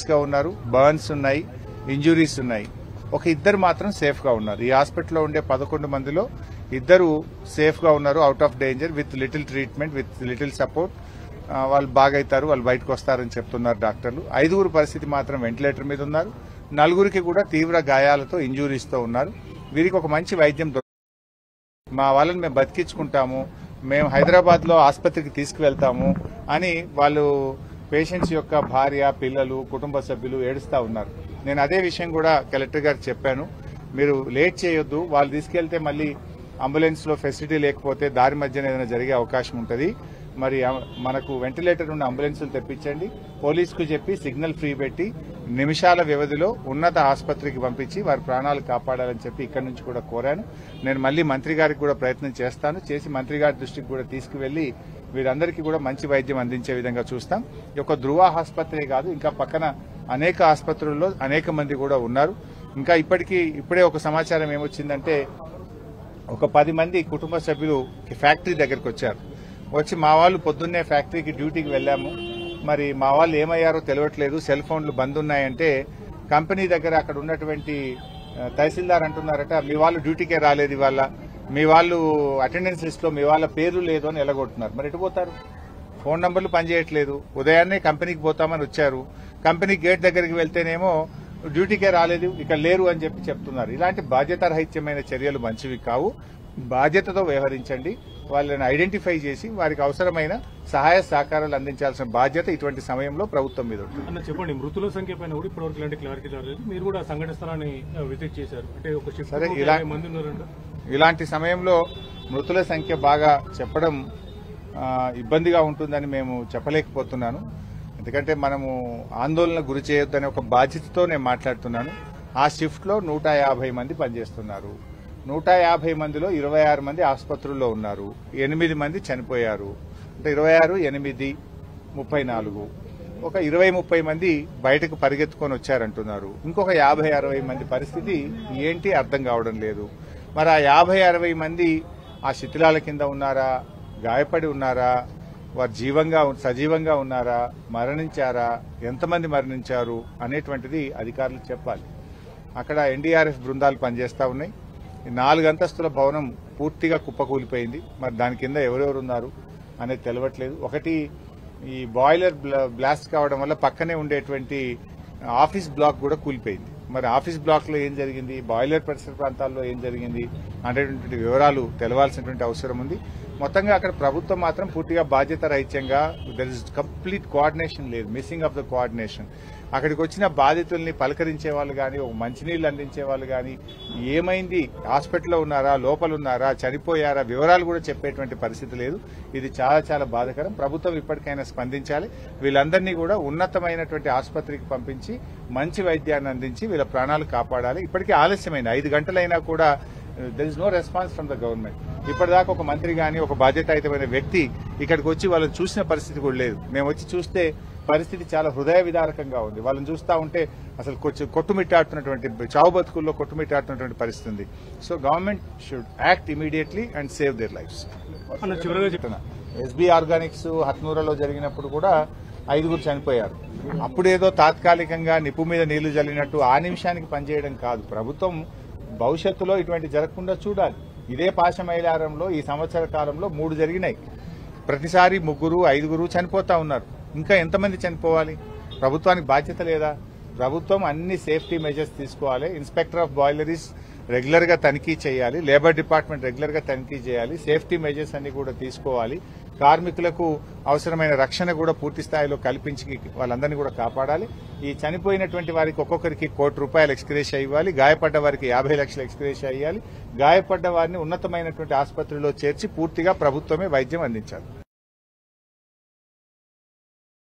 గా ఉన్నారు, బర్న్స్ ఉన్నాయి, ఇంజురీస్ ఉన్నాయి. ఒక ఇద్దరు మాత్రం సేఫ్ గా ఉన్నారు. ఈ హాస్పిటల్లో ఉండే 11 మందిలో ఇద్దరు సేఫ్ గా ఉన్నారు, out of danger, with little treatment, with little support. వాళ్ళు బాగైతారు, వాళ్ళు బయటకు వస్తారని చెప్తున్నారు డాక్టర్లు. 5గురు పరిస్థితి మాత్రం వెంటిలేటర్ మీద ఉన్నారు. 4గురికి కూడా తీవ్ర గాయాలతో, ఇంజురీస్ తో ఉన్నారు. వీరికి ఒక మంచి వైద్యం మా వాళ్ళని మేము బతికించుకుంటాము, మేము హైదరాబాద్ లో ఆసుపత్రికి తీసుకువెళ్తాము అని వాళ్ళు పేషెంట్స్ యొక్క భార్య, పిల్లలు, కుటుంబ సభ్యులు ఏడుస్తా ఉన్నారు. నేను అదే విషయం కూడా కలెక్టర్ గారికి చెప్పాను. మీరు లేట్ చేయొద్దు, వాళ్ళు తీసుకెళ్తే మళ్ళీ అంబులెన్స్ లో ఫెసిలిటీ లేకపోతే దారి మధ్యన ఏదైనా జరిగే అవకాశం ఉంటుంది. మరి మనకు వెంటిలేటర్ ఉన్న అంబులెన్సులు తెప్పించండి, పోలీసుకు చెప్పి సిగ్నల్ ఫ్రీ పెట్టి నిమిషాల వ్యవధిలో ఉన్నత ఆసుపత్రికి పంపించి వారి ప్రాణాలు కాపాడాలని చెప్పి ఇక్కడి నుంచి కూడా కోరాను. నేను మళ్ళీ మంత్రి గారికి కూడా ప్రయత్నం చేస్తాను, చేసి మంత్రి గారి దృష్టికి కూడా తీసుకువెళ్లి వీరందరికీ కూడా మంచి వైద్యం అందించే విధంగా చూస్తాం. ఈ యొక్క ధృవ ఆసుపత్రి కాదు, ఇంకా పక్కన అనేక ఆసుపత్రుల్లో అనేక మంది కూడా ఉన్నారు. ఇంకా ఇప్పుడే ఒక సమాచారం ఏమొచ్చిందంటే, ఒక 10 మంది కుటుంబ సభ్యులు ఫ్యాక్టరీ దగ్గరకు వచ్చారు. వచ్చి మా వాళ్ళు పొద్దున్నే ఫ్యాక్టరీకి డ్యూటీకి వెళ్ళాము, మరి మా వాళ్ళు ఏమయ్యారో తెలియట్లేదు, సెల్ ఫోన్లు బంద్ ఉన్నాయంటే కంపెనీ దగ్గర అక్కడ ఉన్నటువంటి తహసీల్దార్ అంటున్నారట, మీ వాళ్ళు డ్యూటీకే రాలేదు ఇవాళ, మీ వాళ్ళు అటెండెన్స్ లిస్ట్ లో మీ వాళ్ళ పేర్లు లేదు అని ఎలగొట్టున్నారు. మరి ఎటు పోతారు? ఫోన్ నంబర్లు పనిచేయట్లేదు. ఉదయాన్నే కంపెనీకి పోతామని వచ్చారు, కంపెనీ గేట్ దగ్గరికి వెళ్తేనేమో డ్యూటీకే రాలేదు, ఇక్కడ లేరు అని చెప్తున్నారు. ఇలాంటి బాధ్యతారహిత్యమైన చర్యలు మంచివి కావు. బాధ్యతతో వ్యవహరించండి, వాళ్ళని ఐడెంటిఫై చేసి వారికి అవసరమైన సహాయ సహకారాలు అందించాల్సిన బాధ్యత ఇటువంటి సమయంలో ప్రభుత్వం మీద ఉంటుంది. అన్న చెప్పండి, మృతుల సంఖ్య పైన కూడా ఇప్పటివరకు ఇలాంటి క్లారిటీ రాలేదు. మీరు కూడా సంఘటన స్థలాన్ని విజిట్ చేశారు, అంటే ఒక సరే, 50 మంది ఉన్నారంట. ఇలాంటి సమయంలో మృతుల సంఖ్య బాగా చెప్పడం ఇబ్బందిగా ఉంటుందని మేము చెప్పలేకపోతున్నాను. ఎందుకంటే మనము ఆందోళన గురి చేయొద్దనే ఒక బాధ్యతతో నేను మాట్లాడుతున్నాను. ఆ షిఫ్ట్ లో 150 మంది పనిచేస్తున్నారు. 150 మందిలో 26 మంది ఆసుపత్రుల్లో ఉన్నారు, 8 మంది చనిపోయారు. అంటే 26, 8, 34, ఒక 20-30 మంది బయటకు పరిగెత్తుకొని వచ్చారంటున్నారు. ఇంకొక 50-60 మంది పరిస్థితి ఏంటి అర్థం కావడం లేదు. మరి ఆ 50-60 మంది ఆ శిథిలాల కింద ఉన్నారా, గాయపడి ఉన్నారా, వారు సజీవంగా ఉన్నారా, మరణించారా, ఎంతమంది మరణించారు అనేటువంటిది అధికారులు చెప్పాలి. అక్కడ ఎన్డీఆర్ఎఫ్ బృందాలు పనిచేస్తా ఉన్నాయి. 4 అంతస్తుల భవనం పూర్తిగా కుప్పకూలిపోయింది. మరి దాని కింద ఎవరెవరు ఉన్నారు అనేది తెలియట్లేదు. ఒకటి, ఈ బాయిలర్ బ్లాస్ట్ కావడం వల్ల పక్కనే ఉండేటువంటి ఆఫీస్ బ్లాక్ కూడా కూలిపోయింది. మరి ఆఫీస్ బ్లాక్ లో ఏం జరిగింది, బాయిలర్ పరిసర ప్రాంతాల్లో ఏం జరిగింది అనేటువంటి వివరాలు తెలవాల్సినటువంటి అవసరం ఉంది. మొత్తంగా అక్కడ ప్రభుత్వం మాత్రం పూర్తిగా బాధ్యత రహిత్యంగా, దర్ ఇస్ కంప్లీట్ కోఆర్డినేషన్ లేదు, మిస్సింగ్ ఆఫ్ ద కోఆర్డినేషన్. అక్కడికి వచ్చిన బాధితుల్ని పలకరించే వాళ్ళు కానీ, ఒక మంచినీళ్ళు అందించే వాళ్ళు కానీ, ఏమైంది, హాస్పిటల్లో ఉన్నారా, లోపల ఉన్నారా, చనిపోయారా, వివరాలు కూడా చెప్పేటువంటి పరిస్థితి లేదు. ఇది చాలా చాలా బాధాకరం. ప్రభుత్వం ఇప్పటికైనా స్పందించాలి. వీళ్ళందరినీ కూడా ఉన్నతమైనటువంటి ఆసుపత్రికి పంపించి మంచి వైద్యాన్ని అందించి వీళ్ళ ప్రాణాలు కాపాడాలి. ఇప్పటికీ ఆలస్యమైంది, 5 గంటలైనా కూడా there is no response from the government. ఇప్పటిదాకా ఒక మంత్రి గాని, ఒక బాధ్యతాయుతమైన వ్యక్తి ఇక్కడికి వచ్చి వాళ్ళని చూసిన పరిస్థితి కూడా లేదు. మేము వచ్చి చూస్తే పరిస్థితి చాలా హృదయ విదారకంగా ఉంది. వాళ్ళని చూస్తూ ఉంటే అసలు కొట్టుమిట్టాడుతున్నటువంటి, చావు బతుకుల్లో కొట్టుమిట్టాడుతున్నటువంటి పరిస్థితి ఉంది. So government should act immediately and save there lifes. చివరిగా చెప్తున్నా, ఎస్బీ ఆర్గానిక్స్ హత్నూరాలో జరిగినప్పుడు కూడా 5గురు చనిపోయారు. అప్పుడేదో తాత్కాలికంగా నిప్పు మీద నీళ్లు జల్లినట్టు ఆ నిమిషానికి పనిచేయడం కాదు. ప్రభుత్వం భవిష్యత్తులో ఇటువంటి జరగకుండా చూడాలి. ఇదే పాశమైలారంలో ఈ సంవత్సర కాలంలో 3 జరిగినాయి. ప్రతిసారి 3, 5 చనిపోతా ఉన్నారు. ఇంకా ఎంతమంది చనిపోవాలి? ప్రభుత్వానికి బాధ్యత లేదా? ప్రభుత్వం అన్ని సేఫ్టీ మెజర్స్ తీసుకోవాలి. ఇన్స్పెక్టర్ ఆఫ్ బాయిలరీస్ రెగ్యులర్ గా తనిఖీ చేయాలి, లేబర్ డిపార్ట్మెంట్ రెగ్యులర్ గా తనిఖీ చేయాలి, సేఫ్టీ మెజర్స్ అన్ని కూడా తీసుకోవాలి. కార్మికులకు అవసరమైన రక్షణ కూడా పూర్తి స్థాయిలో కల్పించి వాళ్ళందరినీ కూడా కాపాడాలి. ఈ చనిపోయినటువంటి వారికి ఒక్కొక్కరికి ₹1,00,00,000 ఎక్స్గ్రేషియా ఇవ్వాలి, గాయపడ్డ వారికి 50 లక్షల ఎక్స్గ్రేషియా ఇవ్వాలి. గాయపడ్డ వారిని ఉన్నతమైనటువంటి ఆసుపత్రిలో చేర్చి పూర్తిగా ప్రభుత్వమే వైద్యం అందించాలి.